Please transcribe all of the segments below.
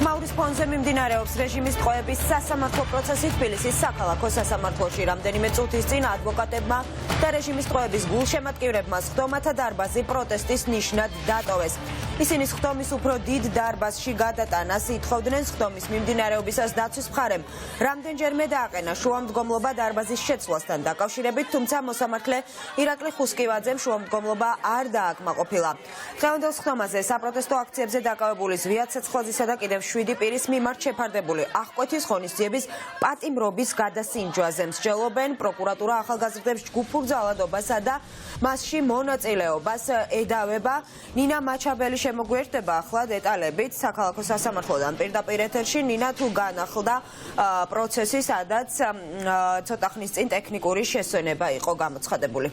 ხმაურის ფონზე მიმდინარეობს რეჟიმის ტყვეების სასამართლო პროცესი თბილისის საქალაქო სასამართლოში. რამდენიმე წუთის წინ ადვოკატებმა და რეჟიმის ტყვეების გულშემატკივრებმა სხდომათა დარბაზი პროტესტის ნიშნად დატოვეს. ისინი სხდომის უფრო დიდ დარბაზში გადატანას ითხოვდნენ. სხდომის მიმდინარეობისას დაცვის მხარემ რამდენჯერმე დააყენა შუამდგომლობა დარბაზის შეცვლასთან დაკავშირებით, თუმცა მოსამართლე ირაკლი ხუსკივაძემ შუამდგომლობა არ დააკმაყოფილა. დღევანდელ სხდომაზე საპროტესტო აქციებზე დაკავებული ზვიად ცეცხლაძისა და კიდევ 7 პირის მიმართ შეფარდებული აღკვეთის ღონისძიების პატიმრობის გადასინჯვაზე მსჯელობენ. პროკურატურა ახალგაზრდებს ჯგუფურ ძალადობასა და მასში მონაწილეობას ედავება. ნინა მაჩაბელი შემოგვიერთდება ახლა დეტალებით საქალაქო სასამართლოდან პირდაპირ ეთერში. ნინა, თუ განახლდა პროცესი, სადაც ცოტა ხნის წინ ტექნიკური შესვენება იყო გამოცხადებული?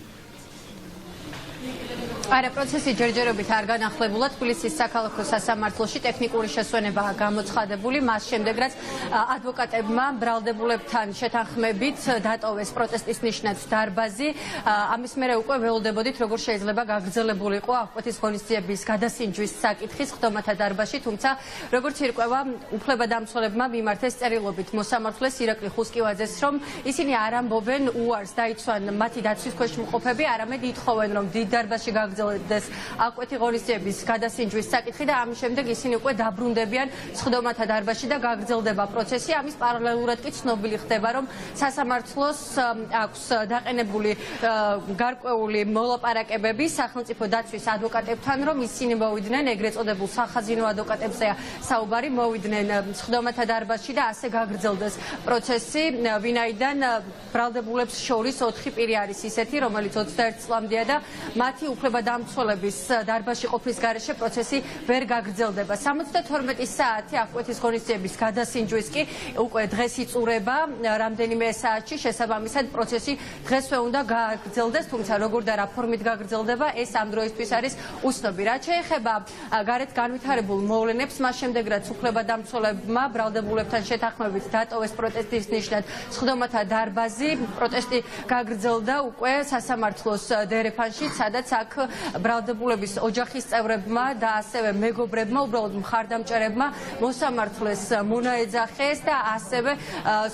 არა, პროცესი ჯერჯერობით არ განახლებულა. თბილისის საქალაქო სასამართლოში ტექნიკური შესვენებაა გამოცხადებული. მას შემდეგ, რაც ადვოკატებმა ბრალდებულებთან შეთანხმებით დატოვეს პროტესტის ნიშნად დარბაზი. ამის მერე უკვე ველოდებოდით, როგორ შეიძლება გაგრძელებულიყო აღკვეთის ღონისძიების გადასინჯვის საკითხი სხდომათა დარბაზში, თუმცა როგორც ირკვევა, უფლებადამცველებმა მიმართეს წერილობით მოსამართლეს ირაკლი ხუსკივაძეს, რომ ისინი არ ამბობენ უარს დაიცვან მათი დაცვის ქვეშ მყოფები, არამედ ითხოვენ, რომ დიდ დარბაზში გაგრძელდეს აღკვეთი ღონისძიების გადასინჯვის საკითხი და ამის შემდეგ ისინი უკვე დაბრუნდებიან სხდომათა დარბაზში და გაგრძელდება პროცესი. ამის პარალელურად კი ცნობილი ხდება, რომ სასამართლოს აქვს დაყენებული გარკვეული მოლაპარაკებები სახელმწიფო დაცვის ადვოკატებთან, რომ ისინი მოვიდნენ ეგრეთ წოდებულ სახაზინო ადვოკატებზეა საუბარი, მოვიდნენ სხდომათა დარბაზში და ასე გაგრძელდეს პროცესი, ვინაიდან ბრალდებულებს შორის 4 პირი არის ისეთი, რომელიც 21 წლამდეა და მათი უფლებადამცველების დარბაზში ყოფნის გარეშე პროცესი ვერ გაგრძელდება. 72 საათი აღკვეთის ღონისძიების გადასინჯვის კი უკვე დღეს იწურება რამდენიმე საათში. შესაბამისად პროცესი დღესვე უნდა გაგრძელდეს, თუმცა როგორ და რა ფორმით გაგრძელდება, ეს ამ დროისთვის არის უცნობი. რაც შეეხება გარეთ განვითარებულ მოვლენებს, მას შემდეგ რაც უფლებადამცველებმა ბრალდებულებთან შეთანხმებით დატოვეს პროტესტის ნიშნად სხდომათა დარბაზი, პროტესტი გაგრძელდა უკვე სასამართლოს დერეფანში, სადაც აქ ბრალდებულების ოჯახის წევრებმა და ასევე მეგობრებმა, უბრალოდ მხარდამჭერებმა მოსამართლეს მონაეძახეს და ასევე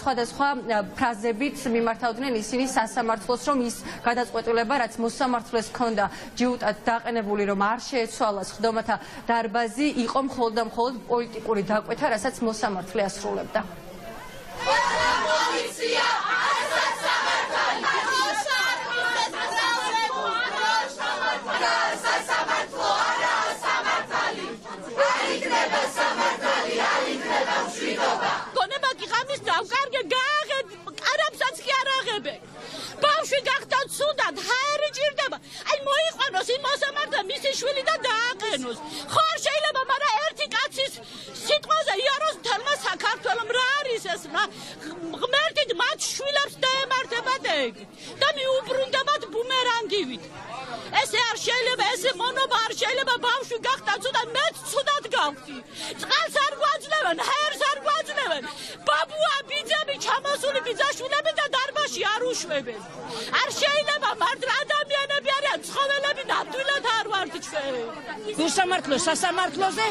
სხვადასხვა ფრაზებით მიმართავდნენ ისინი სასამართლოს, რომ ის გადაწყვეტილება, რაც მოსამართლეს ჰქონდა ჯიუტად დაყენებული, რომ არ შეეცვალა სხდომათა დარბაზი, იყო მხოლოდ და მხოლოდ პოლიტიკური დაკვეთა, რასაც მოსამართლე ასრულებდა. ბავშვი გახდა ცუდად, ჰაერი ჭირდება. აი მოიყვანოს იმ მოსამართლე მისი შვილი და დააყენოს. ხო არ შეიძლება, მაგრამ ერთი კაცის სიტყვაზე იაროს თელმა საქართველომ. რა არის ეს? ღმერთით მათ შვილებს დაემართებათ ეგ და მიუბრუნდებათ ბუმერანგივით. ესე არ შეიძლება, ესე მონობა არ შეიძლება. ბავშვი გახდა ცუდად, მეც ცუდად გავხდი. წყალს არ გვაძლევენ, ჰაერს არ გვაძლევენ. ბაბუა ბიძები, ჩამოსული ბიძაშვილები და დარბაზში არ უშვებენ. არ შეიძლება, მართლა ადამიანები არიან, ცხოველები ნამდვილად არ ვართ ჩვენ. უსამართლო სასამართლოზე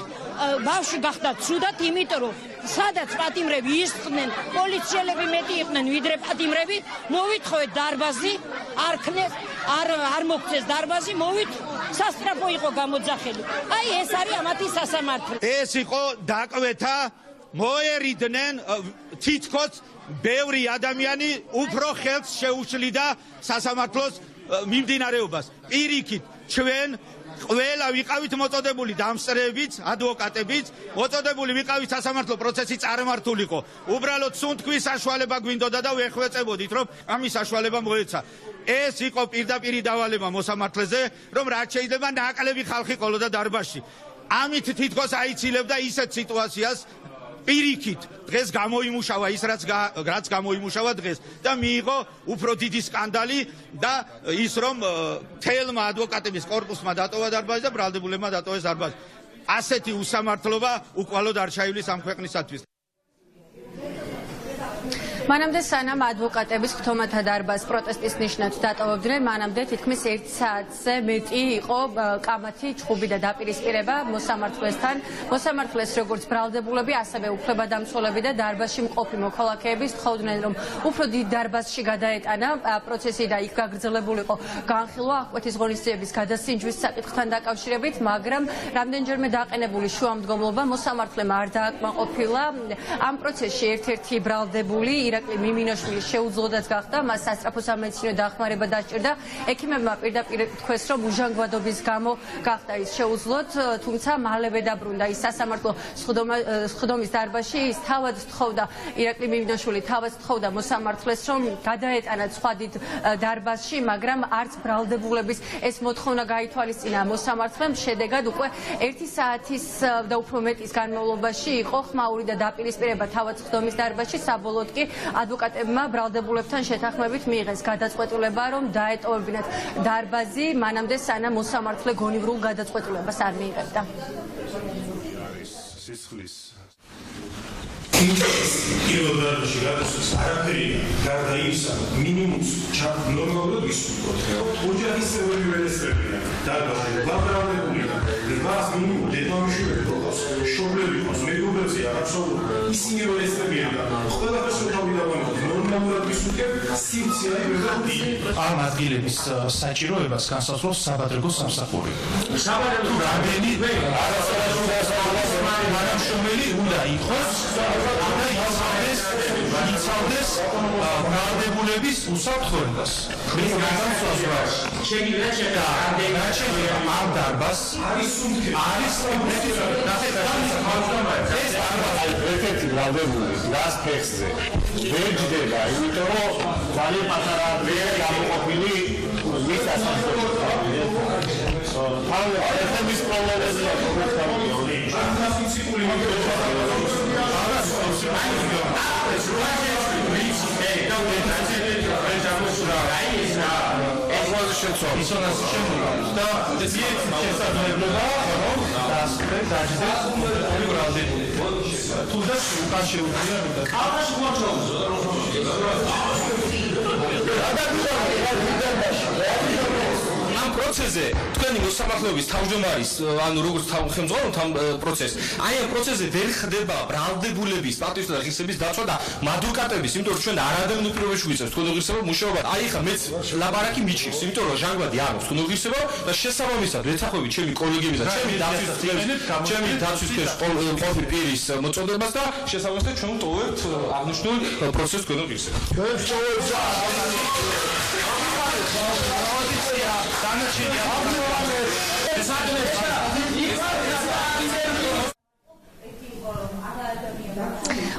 ბავშვი გახდა ცუდად, იმიტომ რომ სადაც პატიმრები ისხდნენ, პოლიციელები მეტი იყვნენ ვიდრე პატიმრები, მოვითხოვეთ დარბაზი, არ ქნეს, არ მოგცეს დარბაზი, სასტრაფო იყო გამოძახილი. აი ეს არის ამათი სასამართლო. ეს იყო დაკვეთა, მოერიდნენ თითქოს ბევრი ადამიანი უფრო ხელს შეუშლიდა სასამართლოს მიმდინარეობას. პირიქით ჩვენ ყველა ვიყავით მოწოდებული დამსწრეებიც, ადვოკატებიც, მოწოდებული ვიყავით სასამართლო პროცესი წარმართულიყო. უბრალოდ სუნთქვის საშუალება გვინდოდა და ვეხვეწებოდით, რომ ამის საშუალება მოეცა. ეს იყო პირდაპირი დავალება მოსამართლეზე, რომ რაც შეიძლება ნაკლები ხალხი ყოლოდა დარბაზში. ამით თითქოს აიცილებდა ისეთ სიტუაციას, პირიქით დღეს გამოიმუშავა ის რაც გამოიმუშავა დღეს და მიიღო უფრო დიდი სკანდალი და ის რომ თელმა ადვოკატების კორპუსმა დატოვა დარბაზი და ბრალდებულებმა დატოვეს დარბაზი. ასეთი უსამართლობა უკვალოდ არ ჩაივლის ამ ქვეყნისათვის. მანამდე სანამ ადვოკატების ხთომათა დარბაზს პროტესტის ნიშნად დატოვებდნენ, მანამდე თითქმის 1 საათზე მეტი იყო კამათი, ჩხუბი და დაპირისპირება მოსამართლესთან. მოსამართლეს როგორც ბრალდებულები, ასევე უფლებადამცველები და დარბაზში მყოფი მოქალაქეები თხოვდნენ, რომ უფრო დიდ დარბაზში გადაეტანა პროცესი და იქ გაგრძელებულიყო განხილვა აღკვეთის ღონისძიების გადასინჯვის საკითხთან დაკავშირებით, მაგრამ რამდენჯერმე დაყენებული შუამდგომლობა მოსამართლემ არ დააკმაყოფილა. ამ პროცესში ერთ-ერთი ბრალდებული ირაკლი მიმინოშვილის შეუძლოდაც გახდა, მას სასწრაფო სამედიცინო დახმარება დასჭირდა. ექიმებმა პირდაპირ თქვეს, რომ უჟანგბადობის გამო გახდა ის შეუძლოდ, თუმცა მალევე დაბრუნდა ის სასამართლო სხდომის დარბაზში. ის თავად თხოვდა, ირაკლი მიმინოშვილი თავად თხოვდა მოსამართლეს, რომ გადაეტანათ სხვა დიდ დარბაზში, მაგრამ არც ბრალდებულების ეს მოთხოვნა გაითვალისწინა მოსამართლემ. შედეგად უკვე 1 საათის და უფრო მეტის განმავლობაში იყო ხმაური და დაპირისპირება თავად სხდომის დარბაზში. საბოლოოდ კი ადვოკატებმა ბრალდებულებთან შეთანხმებით მიიღეს გადაწყვეტილება, რომ დაეტოვებინათ დარბაზი, მანამდე სანამ მოსამართლე გონივრულ გადაწყვეტილებას არ მიიღებდა. პირველ დარბაზში გადასვლის არაფერი გარდა იმისა, მინიმუმს ნორმალურად ვისურვოთ. ოჯახის წევრები ველესწრებიან დარბაზში, ბრალდებულია. მას მინიმუმ დედამშვიდები ყავს, შობლები ყავს, მეგობრებზე არ აბსოლუტურად. ისინი ველესწრებიან და ყველაფერს თავი დავამატოთ. ნორმალურად ვისურვებ, სივრცე არის მეტი. ამ ადგილების საჭიროებას განსაზღვრავს საბადრიგო სამსახური. საბადრიგო რამდენი არასწორად უნდა იყოს იცავდეს ბრალდებულების უსაფრთხოებას. ეს განსაზღვრავს შეგვიძლია ამ დარბაზს არის ერთ-ერთი ბრალდებული გას ფეხზე ვერ ჯდება, იმიტომ რომ ძალიან პატარა ადგილია გამოყოფილი მის ასამსოთში. ეს პრობლემებია პრობლემები. პრინციპული პროცესზე თქვენი მოსამართლეობის თავმჯდომარის, ანუ როგორც ხელმძღვანელობთ ამ პროცესს, აი ამ პროცესზე ვერ ხდება ბრალდებულების სტატუსის და ღირსების დაცვა და ადვოკატების, იმიტომ რომ ჩვენ არადევნო პირობებში ვიწევთ თქვენ ღირსება მუშაობა. აი ხა მეც ლაბარაკი მიჩნევს, იმიტომ რომ ჟანგბადი არ აქვს თქვენ ღირსება და შესაბამისად ვეცახვევით ჩემი კოლეგების და ჩემი დაცვის ხელს ყოფილი პირის მოწოდებას და შესაბამისად ჩვენ ვტოვებთ აღნიშნულ პროცესს თქვენ ღირსება.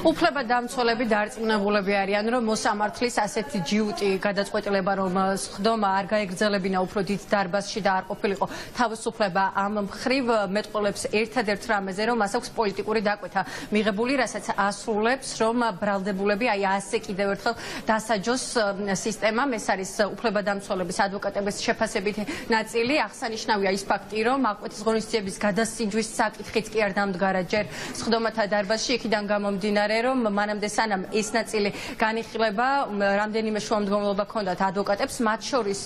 უფლებადამცველები დარწმუნებულები არიან, რომ მოსამართლის ასეთი ჯიუტი გადაწყვეტილება, რომ სხდომა არ გაეგრძელებინა უფრო დიდ დარბაზში და არ ყოფილიყო თავისუფლება ამ მხრივ მეტყოლებს ერთადერთ რამეზე, რომ მას აქვს პოლიტიკური დაკვეთა მიღებული, რასაც ასრულებს, რომ ბრალდებულები აი ასე კიდევ ერთხელ დასაჯოს სისტემამ. ეს არის უფლებადამცველების ადვოკატების შეფასებითი ნაწილი. აღსანიშნავია ის ფაქტი, რომ აღკვეთის ღონისძიების გადასინჯვის საკითხიც კი არ დამდგარა ჯერ სხდომათა დარბაზში, იქიდან გამომდინარე, რომ მანამდე სანამ ეს ნაწილი განიხილება, რამდენიმე შუამდგომლობა ჰქონდათ ადვოკატებს, მათ შორის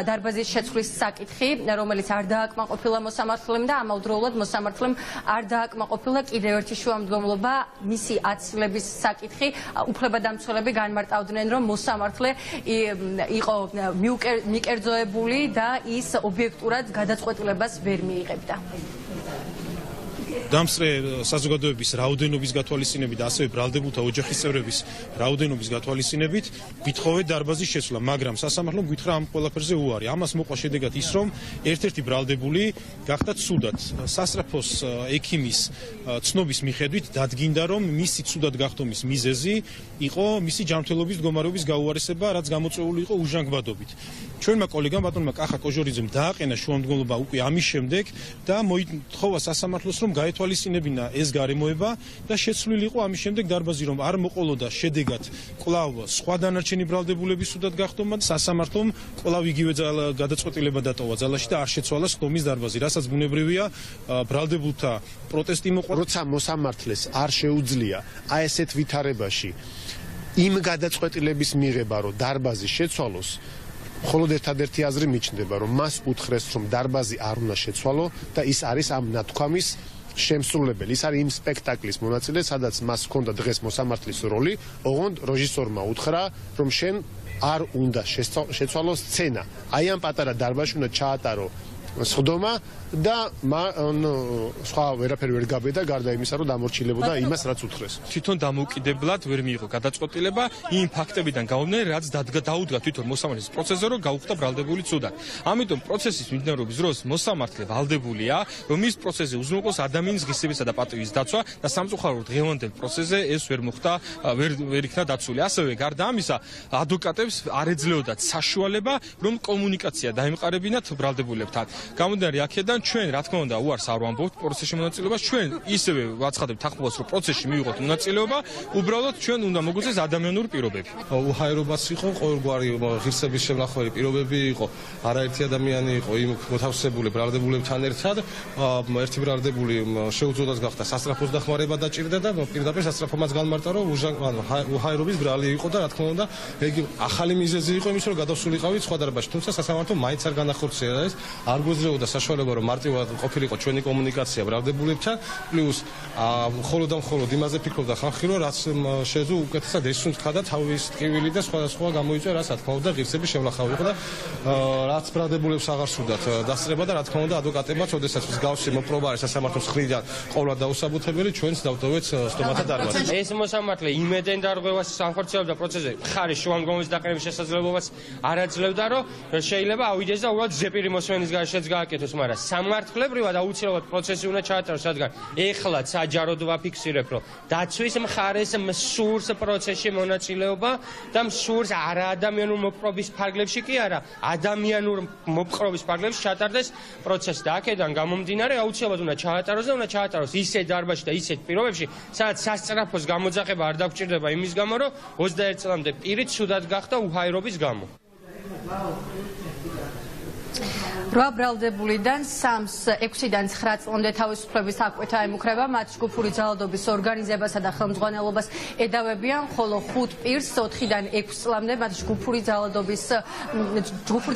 დარბაზის შეცვლის საკითხი, რომელიც არ დააკმაყოფილა მოსამართლემ და ამავდროულად მოსამართლემ არ დააკმაყოფილა კიდევ ერთი შუამდგომლობა, მისი აცილების საკითხი. უფლებადამცველები განმარტავდნენ, რომ მოსამართლე იყო მიკერძოებული და ის ობიექტურად გადაწყვეტილებას ვერ მიიღებდა. დამსწრე საზოგადოების რაოდენობის გათვალისწინებით და ასევე ბრალდებულთა ოჯახის წევრების რაოდენობის გათვალისწინებით გვითხოვეთ დარბაზის შეცვლა, მაგრამ სასამართლომ გითხრა ამ ყველაფერზე უარი. ამას მოყვა შედეგად ის, რომ ერთ-ერთი ბრალდებული გახდა ცუდად. სასწრაფოს ექიმის ცნობის მიხედვით დადგინდა, რომ მისი ცუდად გახდომის მიზეზი იყო მისი ჯანმრთელობის მდგომარეობის გაუარესება, რაც გამოწვეული იყო უჟანგბადობით. ჩვენმა კოლეგამ ბატონმა კახა კოჟორიძემ დააყენა შუამდგომლობა უკვე ამის შემდეგ და მოითხოვა სასამართლოს, რომ გაეთვალისწინებინა ეს გარემოება და შეცვლილი იყო ამის შემდეგ დარბაზი, რომ არ მოყოლოდა შედეგად კვლავ სხვა დანარჩენი ბრალდებულების სუდად გახდომა. სასამართლომ კვლავ იგივე გადაწყვეტილება დატოვა ძალაში და არ შეცვალა სხდომის დარბაზი, რასაც ბუნებრივია ბრალდებულთა პროტესტი მოყვა. როცა მოსამართლეს არ შეუძლია აი ესეთ ვითარებაში იმ გადაწყვეტილების მიღება, რომ დარბაზი შეცვალოს, მხოლოდ ერთადერთი აზრი მიჩნდება, რომ მას უთხრეს, რომ დარბაზი არ უნდა შეცვალო და ის არის ამ ნათქვამის შემსრულებელი. ის არის იმ სპექტაკლის მონაწილე, სადაც მას ჰქონდა დღეს მოსამართლის როლი, ოღონდ რეჟისორმა უთხრა, რომ შენ არ უნდა შეცვალო სცენა. აი ამ პატარა დარბაზში უნდა ჩაატარო სხდომა და სხვა ვერაფერი ვერ გაბედა გარდა იმისა, რომ დამორჩილებოდა იმას, რაც უთხრეს. თვითონ დამოუკიდებლად ვერ მიიღო გადაწყვეტილება იმ ფაქტებიდან გამომდინარე, რაც დაუდგა თვითონ მოსამართლის პროცესზე, რომ გაუხდა ბრალდებული ცუდად. ამიტომ პროცესის მიმდინარეობის დროს მოსამართლე ვალდებულია, რომ ის პროცესზე უზრუნველყოს ადამიანის ღირსებისა და პატივის დაცვა და სამწუხაროდ დღევანდელ პროცესზე ეს ვერ მოხდა, ვერ იქნა დაცული. ასევე გარდა ამისა, ადვოკატებს არ ეძლეოდათ საშუალება, რომ კომუნიკაცია დაემყარებინათ ბრალდებულებთან. გამომდინარე აქედან ჩვენ რა თქმა უნდა უარს არ ვამბობთ პროცესში მონაწილეობას, ჩვენ ისევე ვაცხადებთ ახალბოს, რომ პროცესში მივიღოთ მონაწილეობა, უბრალოდ ჩვენ უნდა მოგვიწეს ადამიანური პირობები. უჰაერობას იყო, ყოველგვარი ღირსების შემნახველი პირობები იყო, არაერთი ადამიანი იყო იმ მოთავსებული ბრალდებულებთან ერთად, ერთი ბრალდებული შეუძლოდას გახდა სასწრაფოს დახმარება დაჭირდა და პირდაპირ სასწრაფომაც განმარტა, რომ უჰაერობის ბრალი იყო და რა თქმა უნდა, ეგ ახალი მიზეზი იყო იმის, რომ გადასულიყავით სხვა დარბაზში, თუმცა სასამართლო მაინც არ განახორციელა ეს, არ გვეძლეოდა საშუალება, რომ მარტივად ყოფილიყო ჩვენი კომუნიკაცია ბრალდებულებთან, პლუს მხოლოდ და მხოლოდ იმაზე ფიქრობდა ხალხი, რომ რაც შეეძლო უკეთესად ესუნთქა და თავის ტკივილი და სხვადასხვა გამოიწვია, რაც რა თქმა უნდა ღირსების შემლახავი იყო და რაც ბრალდებულებს აღარ სურდათ დასწრება და რა თქმა უნდა ადვოკატებმაც, ოდესაც მსგავსი მოპყრობა არის სასამართლოს მხრიდან ყოველად დაუსაბუთებელი, ჩვენც დავტოვეთ სტომათა დარბაზი. ეს მოსამართლე იმედენ დარღვევას განხორციელებდა პროცესზე, ხარის შუამდგომის დაყენების შესაძლებლობას არ აძლევდა, რომ შეიძლება ავიდეს და უბრალოდ ზეპირი მოსმენის გარეშეც გააკეთოს, მაგრამ სამართლებრივად აუცილებლად პროცესი უნდა ჩაატაროს, რადგან ეხლა საჯაროდ ვაფიქსირებ, რომ დაცვის მხარეს მსურს პროცესში მონაწილეობა და მსურს არა ადამიანურ მოპყრობის ფარგლებში კი არა, ადამიანურ მოპყრობის ფარგლებში ჩატარდეს პროცესი და აქედან გამომდინარე აუცილებლად უნდა ჩაატაროს და უნდა ჩაატაროს ისეთ დარბაზში და ისეთ პირობებში, სადაც სასწრაფოს გამოძახება არ დაგჭირდება იმის გამო, რომ 21 წლამდე პირი ცუდად გახდა უჰაერობის გამო. 8 ბრალდებულიდან 6-დან 9 წლამდე თავისუფლების აღკვეთა ემუქრება, მათ ჯგუფური ძალადობის ორგანიზებასა და ხელმძღვანელობას ედავებიან, ხოლო 5 პირს 4-დან 6 წლამდე მათ ჯგუფურ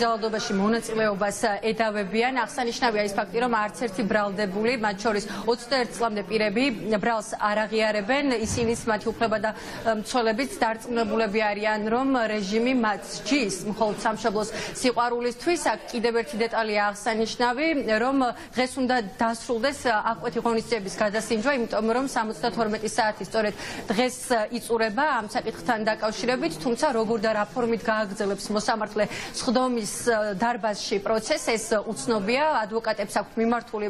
ძალადობაში მონაწილეობას ედავებიან. აღსანიშნავია ის ფაქტი, რომ არც ერთი ბრალდებული, მათ შორის 21 წლამდე პირები ბრალს არ აღიარებენ, ისინიც მათი უფლება და მცველებით დარწმუნებულები არიან, რომ რეჟიმი მათ სჯის მხოლოდ სამშობლოს სიყვარულისთვის. აქ კიდევ ერთი დეტალი აღსანიშნავი, რომ დღეს უნდა დასრულდეს აღკვეთი ღონისძიების გადასინჯვა, იმიტომ რომ 72 საათი სწორედ დღეს იწურება ამ საკითხთან დაკავშირებით, თუმცა როგორ და რა ფორმით გააგრძელებს მოსამართლე სხდომის დარბაზში პროცესს, ეს უცნობია. ადვოკატებს აქვთ მიმართული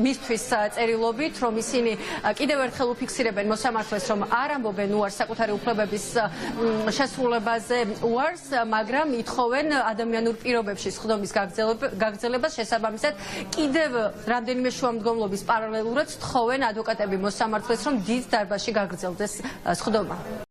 მისთვის წერილობით, რომ ისინი კიდევ ერთხელ უფიქსირებენ მოსამართლეს, რომ არ ამბობენ უარს საკუთარი უფლებების შესრულებაზე უარს, მაგრამ ითხოვენ ადამიანურ პირობებში სხდომის გაგრძელებას. შესაბამისად, კიდევ რამდენიმე შუამდგომლობის პარალელურად თხოვენ ადვოკატები მოსამართლეს, რომ დიდ დარბაზში გაგრძელდეს სხდომა.